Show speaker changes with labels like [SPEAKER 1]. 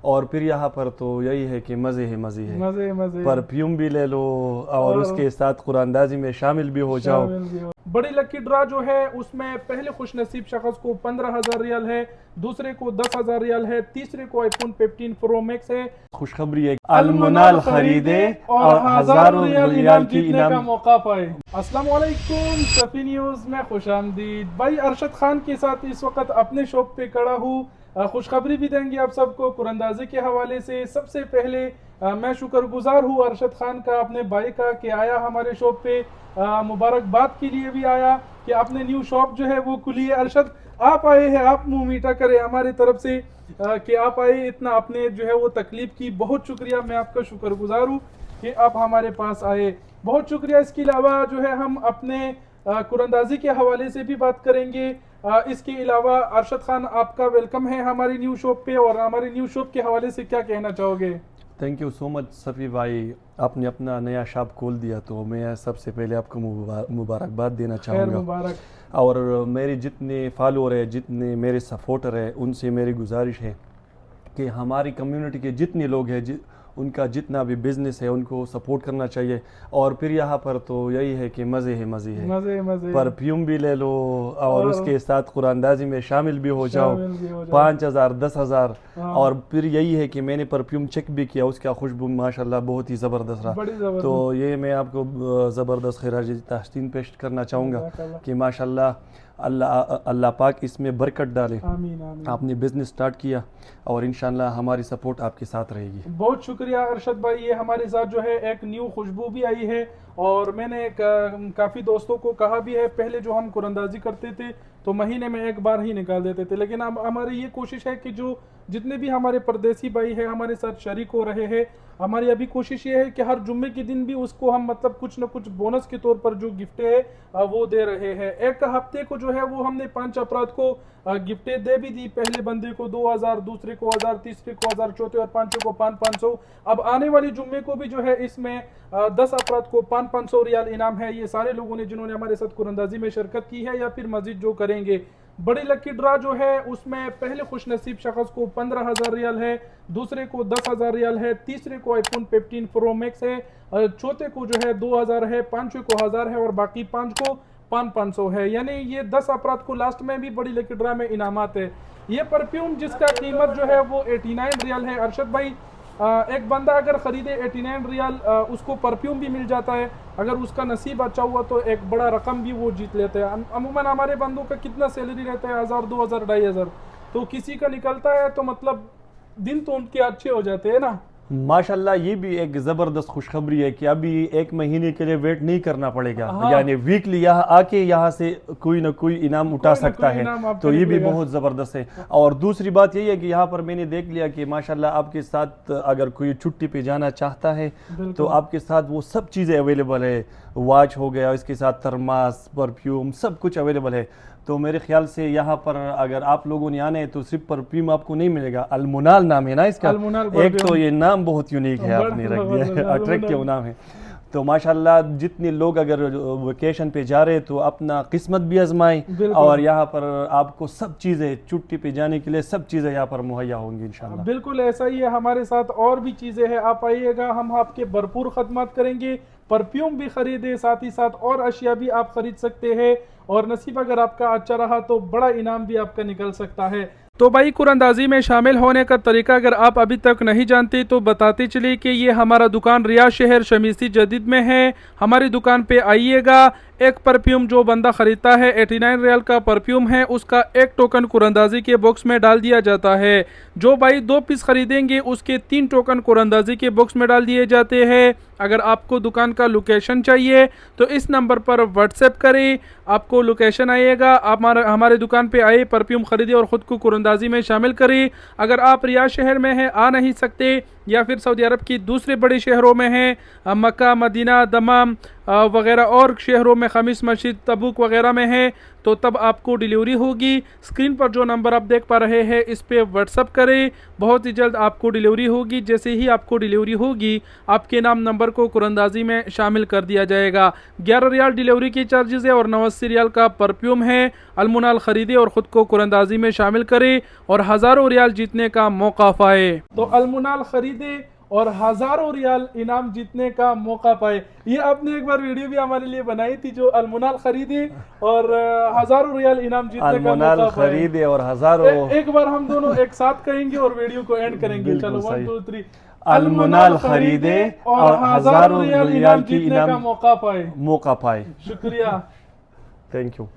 [SPEAKER 1] और फिर यहाँ पर तो यही है कि मज़े ही मज़े है।
[SPEAKER 2] मजे मजे
[SPEAKER 1] परफ्यूम भी ले लो और
[SPEAKER 2] और
[SPEAKER 1] उसके साथ कुरानदाजी में शामिल भी हो जाओ।
[SPEAKER 2] शामिल भी हो। बड़ी लकी ड्रा जो है उसमें पहले खुश नसीब शख्स को 15,000 रियाल है, दूसरे को 10,000 रियाल है, तीसरे को आईफोन 15 प्रो मैक्स है।
[SPEAKER 1] खुशखबरी है,
[SPEAKER 2] अलमुनाल
[SPEAKER 1] अलमुनाल
[SPEAKER 2] खरीदे
[SPEAKER 1] खरीदे
[SPEAKER 2] और
[SPEAKER 1] और
[SPEAKER 2] हजारों
[SPEAKER 1] हजारों
[SPEAKER 2] रियाल
[SPEAKER 1] रियाल
[SPEAKER 2] इनाम
[SPEAKER 1] की
[SPEAKER 2] जीतने का
[SPEAKER 1] इनाम।
[SPEAKER 2] मौका पाए। अस्सलाम वालेकुम, सफ़ी न्यूज़ में खुश आमदीद। भाई अरशद खान के साथ इस वक्त अपने शॉप पे खड़ा हूँ। खुशखबरी भी देंगे आप सबको कुरंदाजी के हवाले से। सबसे पहले मैं शुक्रगुजार हूँ अरशद खान का, अपने भाई का, कि आया हमारे शॉप पे। मुबारकबाद के लिए भी आया कि आपने न्यू शॉप जो है वो खुली है। अरशद आप आए हैं, आप मुंह मीठा करें हमारी तरफ से कि आप आए, इतना आपने जो है वो तकलीफ की। बहुत शुक्रिया, मैं आपका शुक्रगुजार हूँ कि आप हमारे पास आए। बहुत शुक्रिया। इसके अलावा जो है हम अपने कुरंदाजी के हवाले से भी बात करेंगे। इसके अलावा अरशद खान आपका वेलकम है हमारी न्यू शॉप पे, और हमारी न्यू शॉप के हवाले से क्या कहना चाहोगे?
[SPEAKER 1] Thank you so much Safi भाई, आपने अपना नया शॉप खोल दिया तो मैं सबसे पहले आपको मुबारकबाद देना
[SPEAKER 2] खैर
[SPEAKER 1] चाहूँगा।
[SPEAKER 2] मुबारक।
[SPEAKER 1] और मेरे जितने फॉलोअर हैं, जितने मेरे सपोर्टर हैं, उनसे मेरी गुजारिश है कि हमारी कम्युनिटी के जितने लोग हैं, उनका जितना भी बिज़नेस है उनको सपोर्ट करना चाहिए। और फिर यहाँ पर तो यही है कि मज़े ही मज़े है।
[SPEAKER 2] मजे मजे
[SPEAKER 1] परफ्यूम भी ले लो और
[SPEAKER 2] और
[SPEAKER 1] उसके साथ कुरानदाजी में शामिल भी हो जाओ।
[SPEAKER 2] शामिल भी हो जाओ।
[SPEAKER 1] 5,000 10,000।
[SPEAKER 2] हाँ,
[SPEAKER 1] और फिर यही है कि मैंने परफ्यूम चेक भी किया, उसका खुशबू माशाल्लाह बहुत ही ज़बरदस्त रहा।
[SPEAKER 2] बड़ी
[SPEAKER 1] तो
[SPEAKER 2] जबरदस्त।
[SPEAKER 1] ये मैं आपको ज़बरदस्त खिराज तहसीन पेश करना चाहूँगा
[SPEAKER 2] जज़ाकल्लाह।
[SPEAKER 1] कि माशाल्लाह अल्लाह अल्लाह पाक इसमें बरकत डाले।
[SPEAKER 2] आमीन आमीन।
[SPEAKER 1] आपने बिज़नेस स्टार्ट किया और इंशाल्लाह हमारी सपोर्ट आपके साथ रहेगी।
[SPEAKER 2] बहुत शुक्रिया अरशद भाई, ये हमारे साथ जो है एक न्यू खुशबू भी आई है। और मैंने काफ़ी दोस्तों को कहा भी है, पहले जो हम कुरंदाजी करते थे तो महीने में एक बार ही निकाल देते थे, लेकिन अब हमारी ये कोशिश है कि जो जितने भी हमारे परदेसी भाई हैं हमारे साथ शरीक हो रहे हैं, हमारी अभी कोशिश ये है कि हर जुम्मे के दिन भी उसको हम मतलब कुछ ना कुछ बोनस के तौर पर जो गिफ्टें है वो दे रहे हैं। एक हफ्ते को जो है वो हमने 5 अफराद को गिफ्टें दे भी दी। पहले बंदे को 2,000, दूसरे को 1,000, तीसरे को 1,000, चौथे और पांचों को 500। अब आने वाली जुम्मे को भी जो है इसमें 10 अफराद को 500 रियाल इनाम है। ये सारे लोगों ने जिन्होंने हमारे साथ कुरंदाजी में शिरकत की है या फिर मजीद जो करेंगे। बड़ी लकी ड्रा जो है उसमें पहले खुश नसीब शख्स को 15,000 रियाल है, दूसरे को 10,000 रियाल है, तीसरे को आईफोन 15 प्रो मैक्स है, चौथे को जो है 2,000 है, पांचवें को 1,000 है और बाकी 5 को 500 है। यानी ये 10 अफराद को लास्ट में भी बड़ी लकी ड्रा में इनामात है। ये परफ्यूम जिसका कीमत जो है वो 89 रियाल है। अरशद भाई एक बंदा अगर ख़रीदे 89 रियाल उसको परफ्यूम भी मिल जाता है। अगर उसका नसीब अच्छा हुआ तो एक बड़ा रकम भी वो जीत लेते हैं। अमूमन हमारे बंदों का कितना सैलरी रहता है? 1,000, 2,000, 2,500। तो किसी का निकलता है तो मतलब दिन तो उनके अच्छे हो जाते हैं ना।
[SPEAKER 1] माशाल्लाह, ये भी एक ज़बरदस्त खुशखबरी है कि अभी एक महीने के लिए वेट नहीं करना पड़ेगा।
[SPEAKER 2] हाँ,
[SPEAKER 1] यानी वीकली यहाँ आके यहाँ से कोई ना कोई इनाम उठा
[SPEAKER 2] कोई ना
[SPEAKER 1] सकता
[SPEAKER 2] कोई
[SPEAKER 1] है।
[SPEAKER 2] इनाम आपका
[SPEAKER 1] तो ये भी
[SPEAKER 2] निकलेगा।
[SPEAKER 1] बहुत ज़बरदस्त है। और दूसरी बात यही है कि यहाँ पर मैंने देख लिया कि माशाल्लाह आपके साथ अगर कोई छुट्टी पे जाना चाहता है तो
[SPEAKER 2] बिल्कुल
[SPEAKER 1] आपके साथ वो सब चीज़ें अवेलेबल है। वॉच हो गया, इसके साथ थर्मास, परफ्यूम, सब कुछ अवेलेबल है। तो मेरे ख्याल से यहाँ पर अगर आप लोगों ने आना है तो सिर्फ परफ्यूम आपको नहीं मिलेगा। अलमुनाल नाम है ना इसका।
[SPEAKER 2] अलमुनाल
[SPEAKER 1] एक तो
[SPEAKER 2] परफ्यूम।
[SPEAKER 1] ये नाम बहुत यूनिक है,
[SPEAKER 2] बड़ा
[SPEAKER 1] आपने रख दिया है,
[SPEAKER 2] जबरदस्त
[SPEAKER 1] अट्रैक्टिव
[SPEAKER 2] अलमुनाल।
[SPEAKER 1] नाम है। तो माशाल्लाह जितने लोग अगर वेकेशन पे जा रहे हैं तो अपना किस्मत भी आजमाएं।
[SPEAKER 2] बिल्कुल
[SPEAKER 1] और यहाँ पर आपको सब चीज़ें, छुट्टी पे जाने के लिए सब चीज़ें यहाँ पर मुहैया होंगी इंशाल्लाह।
[SPEAKER 2] बिल्कुल ऐसा ही है। हमारे साथ और भी चीज़ें हैं, आप आइएगा, हम आपके भरपूर खदमात करेंगे। परफ्यूम भी खरीदे, साथ ही साथ और अशिया भी आप खरीद सकते हैं। और नसीब अगर आपका अच्छा रहा तो बड़ा इनाम भी आपका निकल सकता है। तो भाई कुरंदाजी में शामिल होने का तरीका अगर आप अभी तक नहीं जानते तो बताते चलिए कि ये हमारा दुकान रियाद शहर शमीसी जदीद में है। हमारी दुकान पे आइएगा। एक परफ्यूम जो बंदा ख़रीदता है 89 रियाल का परफ्यूम है, उसका एक टोकन कुरंदाजी के बॉक्स में डाल दिया जाता है। जो भाई 2 पीस खरीदेंगे उसके 3 टोकन कुरंदाजी के बॉक्स में डाल दिए जाते हैं। अगर आपको दुकान का लोकेशन चाहिए तो इस नंबर पर व्हाट्सएप करें, आपको लोकेशन आइएगा। आप हमारे दुकान पे आए, परफ्यूम खरीदे और ख़ुद को कुरंदाजी में शामिल करें। अगर आप रियाद शहर में हैं, आ नहीं सकते, या फिर सऊदी अरब की दूसरे बड़े शहरों में हैं, मक्का, मदीना, दमाम वगैरह और शहरों में, खमीस मस्जिद, तबूक वगैरह में हैं, तो तो तब आपको डिलीवरी होगी। स्क्रीन पर जो नंबर आप देख पा रहे हैं इस पे व्हाट्सअप करें, बहुत ही जल्द आपको डिलीवरी होगी। जैसे ही आपको डिलीवरी होगी आपके नाम नंबर को कुरंदाजी में शामिल कर दिया जाएगा। 11 रियाल डिलीवरी की चार्जेस है और 89 रियाल का परफ्यूम है। अलमुनाल खरीदे और ख़ुद को कुरंदाजी में शामिल करें और हज़ारों रियाल जीतने का मौका पाए। तो अलमुनाल खरीदे और हज़ारों रियाल इनाम जीतने का मौका पाए। ये आपने एक बार वीडियो भी हमारे लिए बनाई थी, जो अलमुनाल खरीदे और हज़ारों रियाल इनाम जीतने का
[SPEAKER 1] अलमुनाल
[SPEAKER 2] मौका पाए।
[SPEAKER 1] खरीदे और हज़ारों
[SPEAKER 2] एक बार हम दोनों एक साथ कहेंगे और वीडियो को एंड करेंगे।
[SPEAKER 1] बिल्कुल
[SPEAKER 2] चलो 1
[SPEAKER 1] सही।
[SPEAKER 2] 2 3।
[SPEAKER 1] अलमुनाल खरीदे और हज़ारों रियाल की
[SPEAKER 2] जीतने का
[SPEAKER 1] इनाम
[SPEAKER 2] मौका पाए।
[SPEAKER 1] मौका पाए।
[SPEAKER 2] शुक्रिया।
[SPEAKER 1] Thank you.